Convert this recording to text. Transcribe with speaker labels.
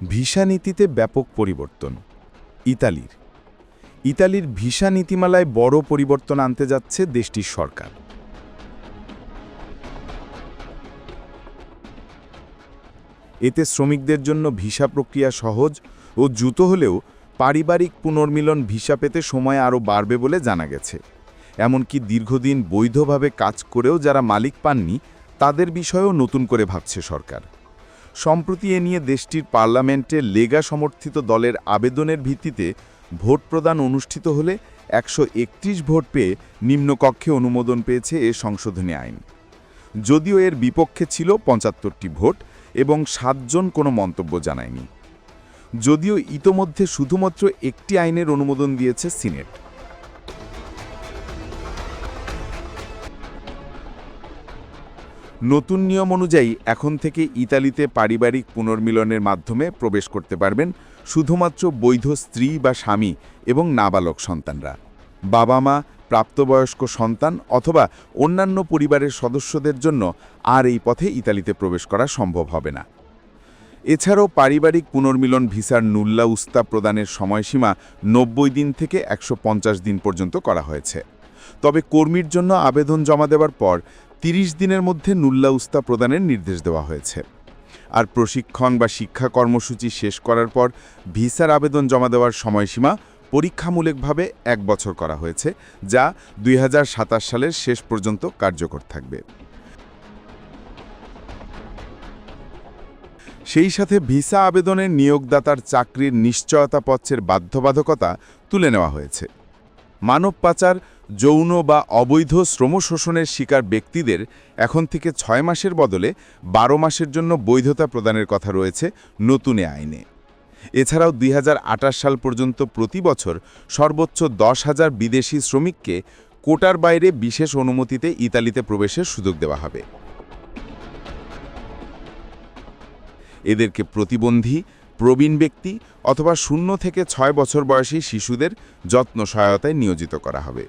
Speaker 1: Visa নীতিতে ব্যাপক পরিবর্তন। ইতালির ভিসা নীতিমালায় বড় পরিবর্তন আনতে যাচ্ছে দেশটির সরকার। এতে শ্রমিকদের জন্য ভিসা প্রক্রিয়া সহজ ও দ্রুত হলেও পারিবারিক পুনর্মিলন ভিসা পেতে সময় আরও বাড়বে বলে জানা গেছে। এমনকি দীর্ঘদিন বৈধভাবে কাজ করেও যারা মালিক পাননি তাদের বিষয়েও নতুন করে ভাবছে সরকার। সম্প্রতি এ নিয়ে দেশটির পার্লামেন্টে লেগা সমর্থিত দলের আবেদনের ভিত্তিতে ভোট প্রদান অনুষ্ঠিত হলে 131 ভোট পেয়ে নিম্নকক্ষে অনুমোদন পেয়েছে এ সংশোধনী আইন। যদিও এর বিপক্ষে ছিল 75টি ভোট এবং 7 জন কোনো মন্তব্য জানায়নি। যদিও ইতোমধ্যে শুধুমাত্র একটি আইনের অনুমোদন দিয়েছে সিনেট। নতুন নিয়ম অনুযায়ী এখন থেকে ইতালিতে পারিবারিক পুনর্মিলনের মাধ্যমে প্রবেশ করতে পারবেন শুধুমাত্র বৈধ স্ত্রী বা স্বামী এবং নাবালক সন্তানরা। বাবা মা, প্রাপ্তবয়স্ক সন্তান অথবা অন্যান্য পরিবারের সদস্যদের জন্য আর এই পথে ইতালিতে প্রবেশ করা সম্ভব হবে না। এছাড়াও পারিবারিক পুনর্মিলন ভিসার নুল্লা উস্তা প্রদানের সময়সীমা 90 দিন থেকে 150 দিন পর্যন্ত করা হয়েছে। তবে কর্মীর জন্য আবেদন জমা দেওয়ার পর 30 দিনের মধ্যে নুল্লা উস্তা প্রদানের নির্দেশ দেওয়া হয়েছে। আর প্রশিক্ষণ বা শিক্ষা কর্মসূচি শেষ করার পর ভিসার আবেদন জমা দেওয়ার সময়সীমা পরীক্ষামূলকভাবে 1 বছর করা হয়েছে, যা 2027 সালের শেষ পর্যন্ত কার্যকর থাকবে। সেই সাথে ভিসা আবেদনের নিয়োগদাতার চাকরির নিশ্চয়তাপত্রের বাধ্যবাধকতা তুলে নেওয়া হয়েছে। মানব পাচার, যৌন বা অবৈধ শ্রম শোষণের শিকার ব্যক্তিদের এখন থেকে 6 মাসের বদলে 12 মাসের জন্য বৈধতা প্রদানের কথা রয়েছে নতুন আইনে। এছাড়াও 2028 সাল পর্যন্ত প্রতি বছর সর্বোচ্চ 10,000 বিদেশি শ্রমিককে কোটার বাইরে বিশেষ অনুমতিতে ইতালিতে প্রবেশের সুযোগ দেওয়া হবে। এদেরকে প্রতিবন্ধী, প্রবীণ ব্যক্তি অথবা 0 থেকে 6 বছর বয়সী শিশুদের যত্ন সহায়তায় নিয়োজিত করা হবে।